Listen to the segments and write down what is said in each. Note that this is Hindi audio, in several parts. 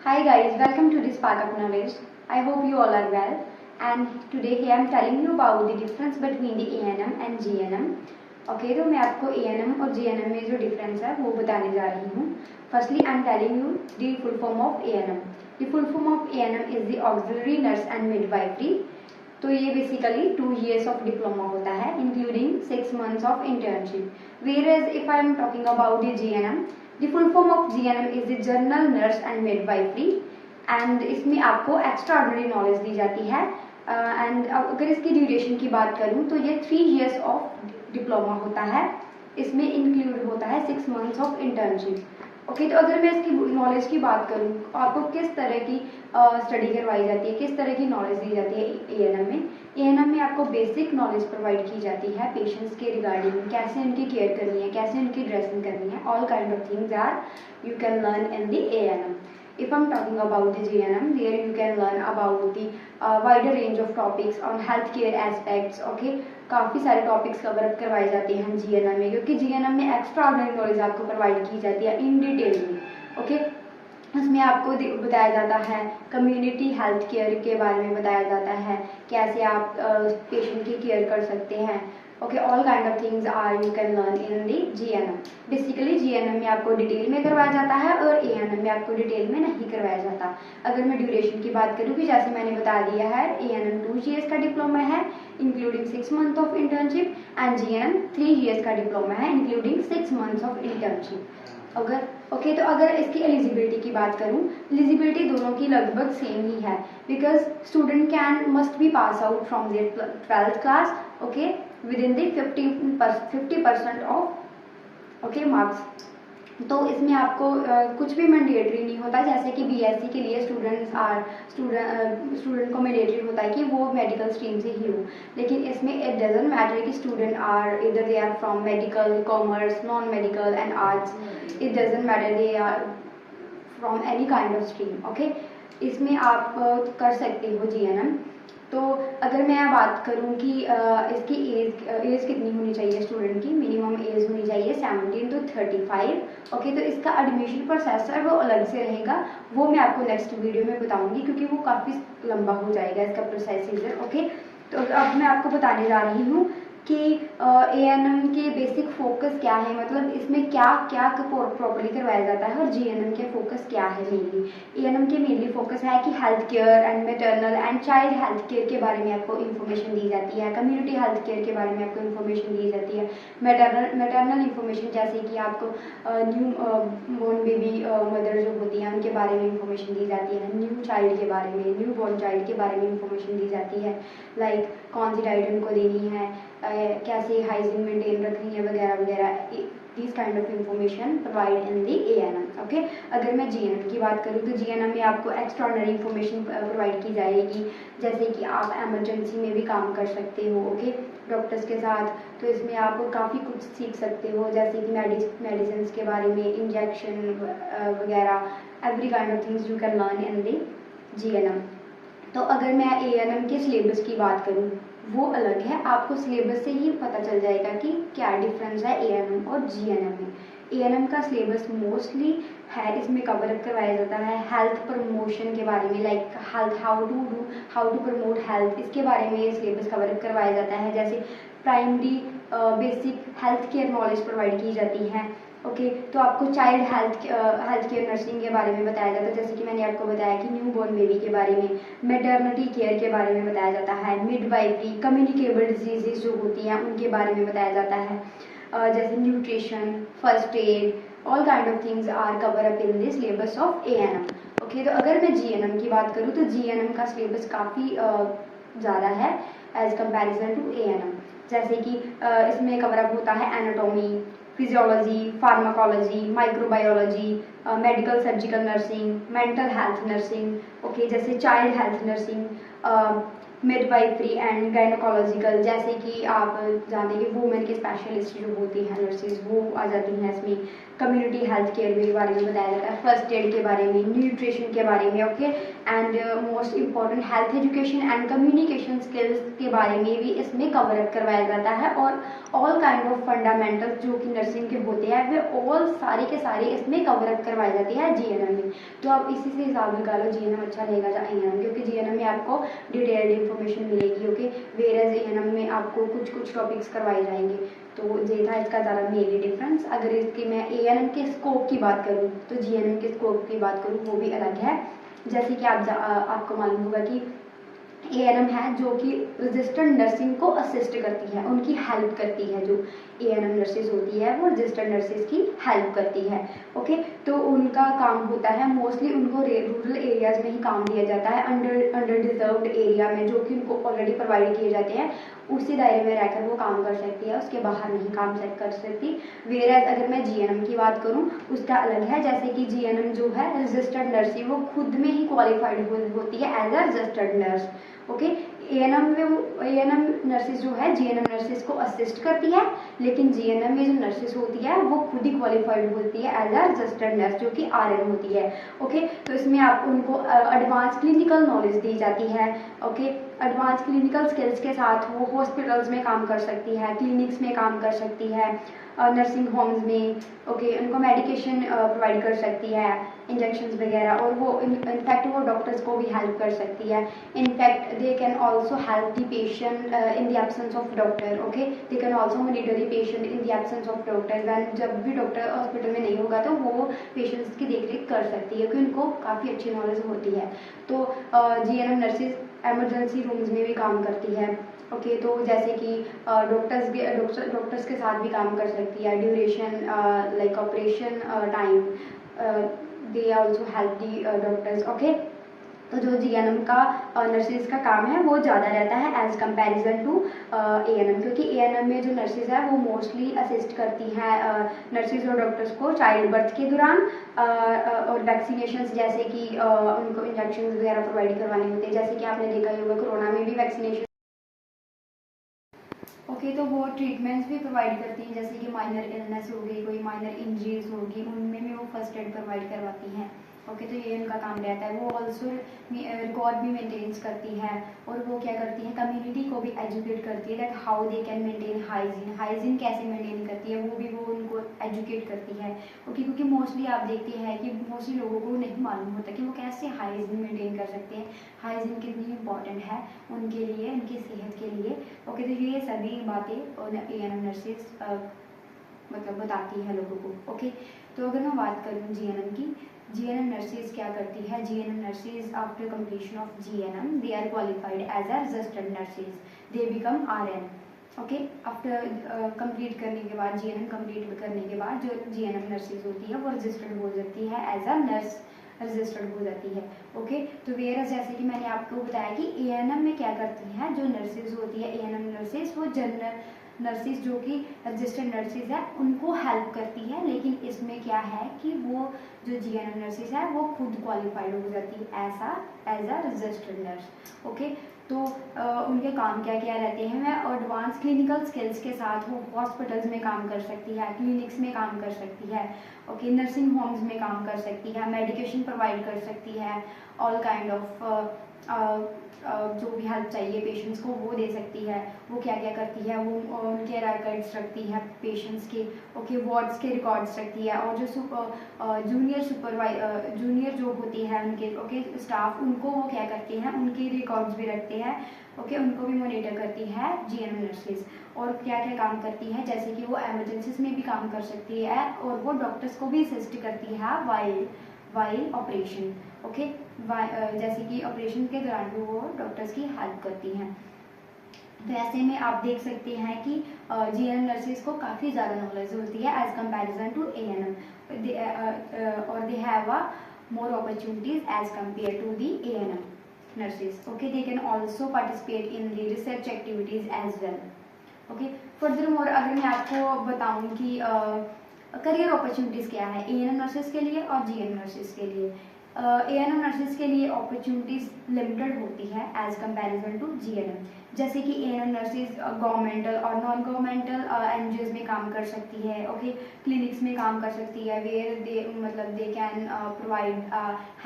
Hi guys, welcome to this Spark of Knowledge. I hope you all are well. And today here I am telling you about the difference between the ANM and GNM. Okay, तो मैं आपको ANM और GNM में जो डिफरेंस है वो बताने जा रही हूँ. Firstly, I am telling you the full form of ANM. The full form of ANM is the Auxiliary Nurse and Midwifery. तो ये बेसिकली 2 years of diploma होता है, including 6 months of internship. Whereas if I am talking about the GNM, the full form of GNM is the General Nurse and Midwifery, and इसमें आपको extraordinary knowledge दी जाती है. एंड अगर इसकी ड्यूरेशन की बात करूँ तो ये 3 years ऑफ डिप्लोमा होता है. इसमें इंक्लूड होता है 6 months ऑफ इंटर्नशिप. ओके, तो अगर मैं इसकी नॉलेज की बात करूँ, आपको किस तरह की स्टडी करवाई जाती है, किस तरह की नॉलेज दी जाती है एएनएम में. एएनएम में आपको बेसिक नॉलेज प्रोवाइड की जाती है पेशेंट्स के रिगार्डिंग, कैसे उनकी केयर करनी है, कैसे उनकी ड्रेसिंग करनी है. All kind of things are you can learn in the ANM. If I'm talking about the GNM, there you can learn about the wider range of topics on healthcare aspects. Okay, काफ़ी सारे टॉपिक्स कवर अप करवाए जाते हैं GNM में, क्योंकि GNM में एक्स्ट्रा ऑर्डिनरी नॉलेज आपको प्रोवाइड की जाती है इन डिटेल में. ओके, उसमें आपको बताया जाता है कम्युनिटी हेल्थ केयर के बारे में बताया जाता है, कैसे आप पेशेंट की केयर कर सकते हैं. Okay, all kind of things are you can learn in the GNM. Basically GNM में आपको डिटेल में करवाया जाता है और ANM में आपको डिटेल में नहीं करवाया जाता. अगर मैं ड्यूरेशन की बात करूँ कि जैसे मैंने बता दिया है, ANM 2 years का डिप्लोमा है including 6 months of internship, and GNM 3 years का डिप्लोमा है इंक्लूडिंग 6 months ऑफ इंटर्नशिप. तो अगर इसकी एलिजिबिलिटी की बात करूँ, एलिजिबिलिटी दोनों की लगभग सेम ही है, because student must be pass out from their 12th class. Okay, within the 50% of okay marks. तो इसमें आपको कुछ भी मैंडेटरी नहीं होता. जैसे कि BSc के लिए स्टूडेंट को मैंडेटरी होता है कि वो मेडिकल स्ट्रीम से ही हो, लेकिन इसमें इट डजंट मैटर कि student are either they are from medical, commerce, non medical and arts. It doesn't matter, they are from any kind of stream. Okay, इसमें आप कर सकते हो GNM. तो अगर मैं बात करूं कि इसकी एज कितनी होनी चाहिए स्टूडेंट की, मिनिमम एज होनी चाहिए 17 to 35. ओके, तो इसका एडमिशन प्रोसेस है वो अलग से रहेगा, वो मैं आपको नेक्स्ट वीडियो में बताऊंगी, क्योंकि वो काफ़ी लंबा हो जाएगा इसका प्रोसेस. ओके, तो अब मैं आपको बताने जा रही हूँ कि ANM के बेसिक फोकस क्या है, मतलब इसमें क्या क्या प्रॉपर्ली करवाया जाता है, और GNM के फोकस क्या है. मेनली ANM के मेनली फोकस है कि health care and maternal and child health care के बारे में आपको इन्फॉर्मेशन दी जाती है, कम्युनिटी हेल्थ केयर के बारे में आपको इन्फॉर्मेशन दी जाती है, मैटरनल इन्फॉर्मेशन जैसे कि आपको न्यू बोर्न बेबी मदर जो होती हैं उनके बारे में इन्फॉर्मेशन दी जाती है, न्यू चाइल्ड के बारे में, न्यू बोर्न चाइल्ड के बारे में इन्फॉर्मेशन दी जाती है, लाइक कौन सी डाइट उनको देनी है, कैसे हाइजीन मेंटेन रखनी है, वगैरह वगैरह. This kind of information provide in the ANM. Okay, अगर मैं GNM की बात करूँ तो GNM में आपको एक्स्ट्राऑर्डिनरी इंफॉर्मेशन प्रोवाइड की जाएगी, जैसे कि आप एमरजेंसी में भी काम कर सकते हो. ओके, डॉक्टर्स के साथ. तो इसमें आप काफ़ी कुछ सीख सकते हो, जैसे कि मेडिसिन के बारे में, इंजेक्शन वगैरह, every kind of things you can learn in the GNM. तो अगर मैं ANM के सिलेबस की बात करूँ, वो अलग है. आपको सिलेबस से ही पता चल जाएगा कि क्या डिफरेंस है ANM और GNM में. ANM का सिलेबस मोस्टली है, इसमें कवर अप करवाया जाता है हेल्थ प्रमोशन के बारे में, like health how to promote health, इसके बारे में ये सिलेबस कवर अप करवाया जाता है. जैसे primary basic health care knowledge provide की जाती है. ओके, तो आपको चाइल्ड हेल्थ केयर नर्सिंग के बारे में बताया जाता है, जैसे कि मैंने आपको बताया कि न्यू बॉर्न बेबी के बारे में, मैटरनिटी केयर के बारे में बताया जाता है, मिडवाइफरी, कम्युनिकेबल डिजीजेज जो होती हैं उनके बारे में बताया जाता है, जैसे nutrition, first aid, all kind of things are cover up in the syllabus of ANM. Okay, तो अगर मैं GNM की बात करूँ तो GNM का सिलेबस काफ़ी ज़्यादा है एज कम्पेरिजन टू ANM. जैसे कि इसमें कवर अप होता है anatomy, physiology, pharmacology, microbiology, medical surgical nursing, mental health nursing. Okay, जैसे child health nursing, midwifery and gynaecological, जैसे कि आप जानते हैं कि वुमेन के स्पेशलिस्ट जो होती हैं नर्सेज वो आ जाती हैं इसमें। कम्युनिटी हेल्थ केयर के बारे में बताया जाता है, फर्स्ट एड के बारे में, न्यूट्रिशन के बारे में, okay, and most important health education and communication skills के बारे में भी इसमें कवर अप करवाया जाता है। और ऑल काइंड ऑफ फंडामेंटल्स जो कि नर्सिंग के होते हैं वे ऑल सारे के सारे इसमें कवर अप करवाए जाते हैं जीएनएम में। तो आप इसी से हिसाब लगा लो जीएनएम अच्छा रहेगा या एएनएम, क्योंकि जीएनएम में आपको डिटेल्ड इन्फॉर्मेशन मिलेगी, ओके, वेयरएज एएनएम में आपको कुछ टॉपिक्स करवाए जाएंगे। तो ये था इसका ज़्यादा मेनली डिफरेंस। अगर इसकी मैं एएनएम के स्कोप की बात करूँ तो जीएनएम के स्कोप की बात करूँ वो भी अलग है। जैसे कि आपको मालूम होगा कि एएनएम है जो कि रजिस्टर्ड नर्सिंग को असिस्ट करती है, उनकी हेल्प करती है। जो एएनएम नर्सेज होती है वो रजिस्टर्ड नर्सेज की हेल्प करती है, ओके। तो उनका काम होता है मोस्टली उनको रूरल एरियाज में ही काम दिया जाता है, अंडर डिजर्व्ड एरिया में जो कि उनको ऑलरेडी प्रोवाइड किए जाते हैं उसी दायरे में रहकर वो काम कर सकती है, उसके बाहर नहीं काम कर सकती। वेयरएज अगर मैं जीएनएम की बात करूँ उसका अलग है। जैसे कि जीएनएम जो है रजिस्टर्ड नर्सिंग वो खुद में ही क्वालिफाइड होती है as a registered nurse, okay. ANM में एएनएम नर्सेज जो है जीएनएम नर्सेज को असिस्ट करती है, लेकिन जीएनएम में जो नर्सेज होती है वो खुद ही क्वालिफाइड होती है एज अ रजिस्टर्ड नर्स जो कि आरएन होती है, ओके। तो इसमें आप उनको एडवांस क्लिनिकल नॉलेज दी जाती है, ओके। एडवांस क्लिनिकल स्किल्स के साथ वो हॉस्पिटल्स में काम कर सकती है, क्लिनिक्स में काम कर सकती है, नर्सिंग होम्स में, ओके। उनको मेडिकेशन प्रोवाइड कर सकती है, इंजेक्शंस वगैरह, और वो इनफैक्ट वो डॉक्टर्स को भी हेल्प कर सकती है। In fact they can also help the patient in the absence of doctor, okay. They can also monitor the patient in the absence of doctor. When जब भी डॉक्टर हॉस्पिटल में नहीं होगा तो वो पेशेंट्स की देखरेख कर सकती है, क्योंकि उनको काफ़ी अच्छी नॉलेज होती है। तो जीएनएम नर्सेज एमरजेंसी रूम्स में भी काम करती है, ओके। तो जैसे कि डॉक्टर्स के साथ भी काम कर सकती है duration like operation time, they also help the doctors, okay. तो जो जीएनएम का नर्सेज का काम है वो ज़्यादा रहता है एज कंपैरिजन टू एएनएम, क्योंकि एएनएम में जो नर्सेज है वो मोस्टली असिस्ट करती हैं नर्सेज और डॉक्टर्स को चाइल्ड बर्थ के दौरान, और वैक्सीनेशंस जैसे कि उनको इंजेक्शन वगैरह प्रोवाइड करवाने होते हैं। जैसे कि आपने देखा ही होगा कोरोना में भी वैक्सीनेशन, ओके। तो वो ट्रीटमेंट्स भी प्रोवाइड करती हैं, जैसे कि माइनर इलनेस हो गई, कोई माइनर इंजरीज होगी, उनमें भी वो फर्स्ट एड प्रोवाइड करवाती हैं, ओके। तो ये उनका काम रहता है। वो ऑल्सो रिकॉर्ड भी मेंटेन्स करती है, और वो क्या करती है कम्युनिटी को भी एजुकेट करती है that how they can maintain hygiene कैसे मेंटेन करती है वो भी वो उनको एजुकेट करती है, ओके। क्योंकि मोस्टली आप देखते हैं कि मोस्टली लोगों को नहीं मालूम होता कि वो कैसे हाइजीन मेंटेन कर सकते हैं, हाइजीन कितनी इंपॉर्टेंट है उनके लिए, उनकी सेहत के लिए, ओके। तो ये सभी बातें एएनएम नर्सेज मतलब बताती है लोगों को, ओके। तो अगर मैं बात करूँ जीएनएम की, जीएनएम नर्सेज क्या करती है? GNM nurses after completion of GNM they are qualified as a registered nurses, they become RN, okay. After complete करने के बाद, जीएनएम कंप्लीट करने के बाद जो जीएनएम नर्सेज होती है वो रजिस्टर्ड हो जाती है एज अ नर्स, रजिस्टर्ड हो जाती है, ओके। तो वेयर जैसे कि मैंने आपको बताया कि एएनएम में क्या करती हैं जो नर्सेज होती है, एएनएम नर्सेज वो जनरल नर्सेज जो कि रजिस्टर्ड नर्सेज है उनको हेल्प करती है, लेकिन इसमें क्या है कि वो जो जीएनएम नर्सेज है वो खुद क्वालिफाइड हो जाती है ऐसा as a registered nurse, okay. तो उनके काम क्या क्या रहते हैं? मैं एडवांस क्लिनिकल स्किल्स के साथ वो हॉस्पिटल्स में काम कर सकती है, क्लिनिक्स में काम कर सकती है, ओके, नर्सिंग होम्स में काम कर सकती है, मेडिकेशन प्रोवाइड कर सकती है, ऑल काइंड ऑफ जो भी हेल्प चाहिए पेशेंट्स को वो दे सकती है। वो क्या क्या करती है? वो उनके रिकॉर्ड्स रखती है पेशेंट्स के, ओके, वार्ड्स के रिकॉर्ड्स रखती है, और जो जूनियर जो होती है उनके, ओके, स्टाफ, उनको वो क्या करते हैं उनके रिकॉर्ड्स भी रखते हैं, ओके, उनको भी मॉनिटर करती है जीएनएम नर्सेज। और क्या क्या काम करती है? जैसे कि वो एमरजेंसीज में भी काम कर सकती है, और वो डॉक्टर्स को भी असिस्ट करती है वाइल ऑपरेशन, ओके। जैसे कि ऑपरेशन के दौरान भी वो डॉक्टर्स की हेल्प करती हैं। तो ऐसे में आप देख सकते हैं कि जीएनएम नर्सेज को काफ़ी ज़्यादा नॉलेज होती है एज कंपैरिजन टू एएनएम, और they have a more opportunities as compare to the ANM nurses, okay. They can also participate in the research activities as well, okay. Furthermore अगर मैं आपको बताऊं कि करियर अपॉर्चुनिटीज़ क्या है एएनएम नर्सेज के लिए और जीएनएम नर्सेज के लिए, ANM नर्सेज के लिए अपॉर्चुनिटीज़ लिमिटेड होती है एज कंपैरिजन टू GNM। जैसे कि ANM नर्सेज गवर्नमेंटल और नॉन गवर्नमेंटल NGOs में काम कर सकती है, ओके, क्लिनिक्स में काम कर सकती है, वेयर दे मतलब they can provide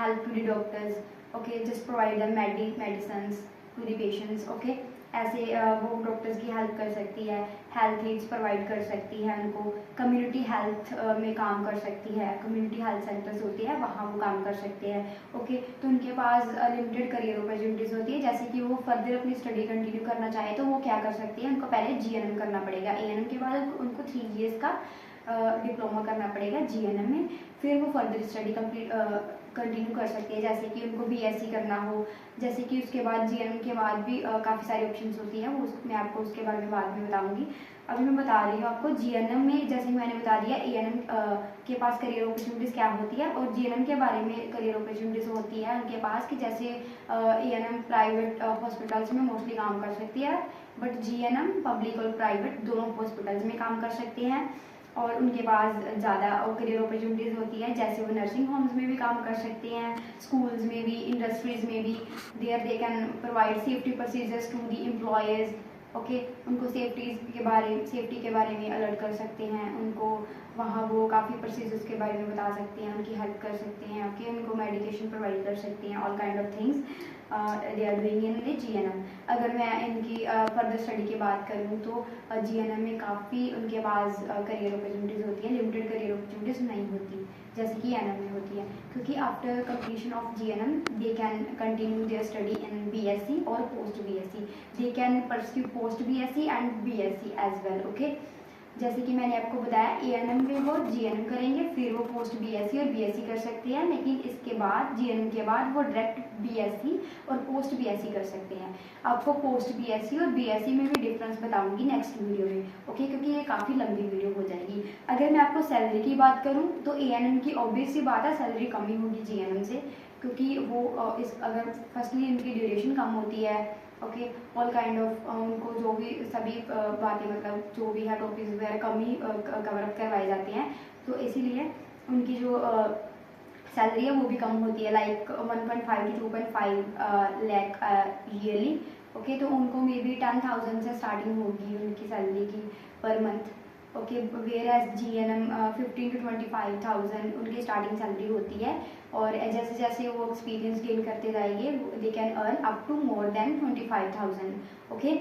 help to the doctors, okay, just provide the medicines to the patients, okay. ऐसे वो डॉक्टर्स की हेल्प कर सकती है, हेल्थ एड्स प्रोवाइड कर सकती है उनको, कम्युनिटी हेल्थ में काम कर सकती है, कम्युनिटी हेल्थ सेंटर्स होती है वहाँ वो काम कर सकते हैं, ओके। तो उनके पास लिमिटेड करियर अपॉर्चुनिटीज़ होती है। जैसे कि वो फर्दर अपनी स्टडी कंटिन्यू करना चाहे तो वो क्या कर सकती है, उनको पहले GNM करना पड़ेगा, ANM के बाद उनको 3 years का डिप्लोमा करना पड़ेगा GNM में, फिर वो फर्दर स्टडी कंटिन्यू कर सकती है। जैसे कि उनको BSc करना हो, जैसे कि उसके बाद GNM के बाद भी काफ़ी सारी ऑप्शंस होती हैं, वो मैं आपको उसके बारे में बाद में बताऊंगी। अभी मैं बता रही हूँ आपको GNM में, जैसे मैंने बता दिया ANM के पास करियर अपॉर्चुनिटीज़ क्या होती है, और GNM के बारे में करियर अपॉर्चुनिटीज़ होती है उनके पास कि जैसे ANM प्राइवेट हॉस्पिटल्स में मोस्टली काम कर सकती है, बट GNM पब्लिक और प्राइवेट दोनों हॉस्पिटल्स में काम कर सकते हैं, और उनके पास ज़्यादा करियर अपॉर्चुनिटीज़ होती है। जैसे वो नर्सिंग होम्स में भी काम कर सकते हैं, स्कूल्स में भी, इंडस्ट्रीज़ में भी, there they can provide safety procedures to the employees, okay. उनको सेफ्टी के बारे में अलर्ट कर सकते हैं, उनको वहाँ वो काफ़ी प्रोसीजर्स के बारे में बता सकते हैं, उनकी हेल्प कर सकते हैं, ओके, उनको मेडिकेशन प्रोवाइड कर सकते हैं, all kind of things they are doing in the GNM। अगर मैं इनकी फर्दर स्टडी की बात करूँ तो GNM में काफ़ी उनके पास करियर अपॉर्चुनिटीज़ होती है, लिमिटेड करियर अपॉर्चुनिटीज़ नहीं होती जैसे कि ANM में होती है, क्योंकि after completion of GNM they can continue their study in BSc और post BSc, they can pursue post BSc and BSc as well, okay. जैसे कि मैंने आपको बताया ANM में वो GNM करेंगे, फिर वो पोस्ट BSc और BSc कर सकते हैं, लेकिन इसके बाद GNM के बाद वो डायरेक्ट BSc और पोस्ट BSc कर सकते हैं। आपको पोस्ट BSc और BSc में भी डिफरेंस बताऊंगी नेक्स्ट वीडियो में, ओके, क्योंकि ये काफ़ी लंबी वीडियो हो जाएगी। अगर मैं आपको सैलरी की बात करूँ तो ANM की ऑब्वियस सी बात है सैलरी कम ही होगी GNM से, क्योंकि वो अगर फर्स्टली इनकी ड्यूरेशन कम होती है, ओके, ऑल काइंड ऑफ उनको जो भी सभी बातें मतलब जो भी है टॉपिक्स वगैरह कम ही कवर अप करवाए जाते हैं, तो इसीलिए उनकी जो सैलरी है वो भी कम होती है, like 1.5 to 2.5 lakh yearly, okay. तो उनको मे बी 10,000 से स्टार्टिंग होगी उनकी सैलरी की per month, okay, whereas GNM 15 to 25,000 उनकी स्टार्टिंग सैलरी होती है, और जैसे जैसे वो एक्सपीरियंस गेन करते जाएंगे they can earn up to more than 25,000, okay.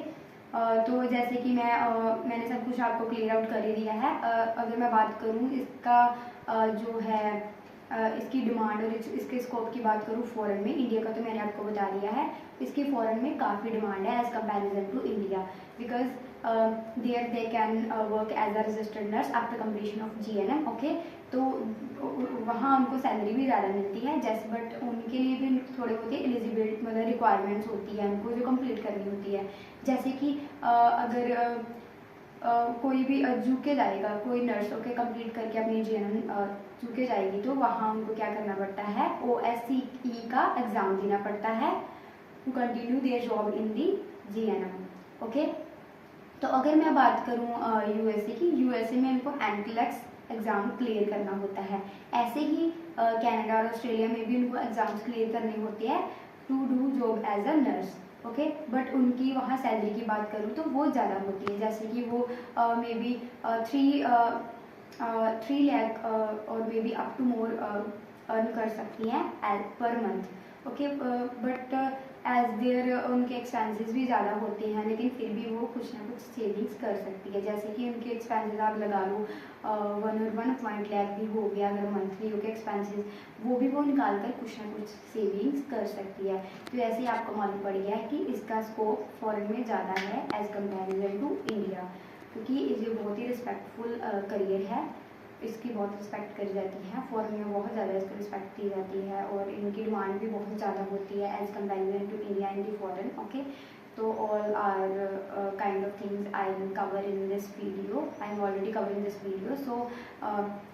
तो जैसे कि मैंने सब कुछ आपको क्लियर आउट कर ही दिया है। अगर मैं बात करूँ इसका जो है इसकी डिमांड और इसके स्कोप की बात करूँ फॉरेन में, इंडिया का तो मैंने आपको बता दिया है, इसकी फॉरेन में काफ़ी डिमांड है as comparison to India, because there they can work as a registered nurse after completion of GNM, okay. तो वहाँ उनको सैलरी भी ज़्यादा मिलती है, जैसे बट उनके लिए भी थोड़े बहुत एलिजिबिलिटी मतलब रिक्वायरमेंट्स होती है उनको जो कंप्लीट करनी होती है। जैसे कि अगर कोई भी झुके जाएगा, कोई नर्स ओके कंप्लीट करके अपनी GNM झुके जाएगी, तो वहाँ उनको क्या करना पड़ता है, OSCE का एग्ज़ाम देना पड़ता है to continue their job in the GNM, okay. तो अगर मैं बात करूँ USA की, USA में उनको NCLEX एग्ज़ाम क्लियर करना होता है, ऐसे ही कनाडा और ऑस्ट्रेलिया में भी उनको एग्ज़ाम्स क्लियर करने होते हैं to do job as a nurse, okay. But उनकी वहाँ सैलरी की बात करूँ तो वो ज़्यादा होती है, जैसे कि वो मे बी 3 लाख और may be up to more earn कर सकती हैं per month, okay. But as their उनके एक्सपेंसेस भी ज़्यादा होते हैं, लेकिन फिर भी वो कुछ ना कुछ सेविंग्स कर सकती है। जैसे कि उनके एक्सपेंसेस आप लगा लो 1 लाख भी हो गया अगर मंथली के एक्सपेंसेस, वो भी वो निकाल कर कुछ ना कुछ सेविंग्स कर सकती है। तो ऐसे ही आपको मालूम पड़ गया है कि इसका स्कोप फॉरेन में ज़्यादा है एज कम्पेरिजन टू इंडिया, क्योंकि ये बहुत ही रिस्पेक्टफुल करियर है, इसकी बहुत रिस्पेक्ट करी जाती है, फॉरेन में बहुत ज़्यादा इसकी रिस्पेक्ट दी जाती है, और इनकी डिमांड भी बहुत ज़्यादा होती है as comparison to India in the foreign, okay. तो all are kind of things I will cover in this video, I am already covering this video. So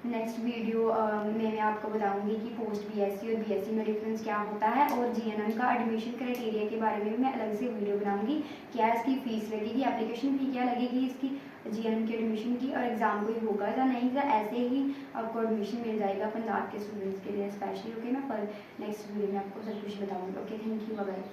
next video में मैं आपको बताऊंगी कि पोस्ट BSc और BSc में डिफरेंस क्या होता है, और GNM का एडमिशन क्राइटेरिया के बारे में भी मैं अलग से वीडियो बनाऊंगी, क्या इसकी फ़ीस लगेगी, एप्लीकेशन फ़ी क्या लगेगी इसकी, GNM की एडमिशन की, और एग्ज़ाम कोई होगा या नहीं या ऐसे ही आपको एडमिशन मिल जाएगा पंजाब के स्टूडेंट्स के लिए स्पेशली। ओके, मैं पर नेक्स्ट वीडियो में आपको सब कुछ बताऊँगी। Okay, thank you, bye bye.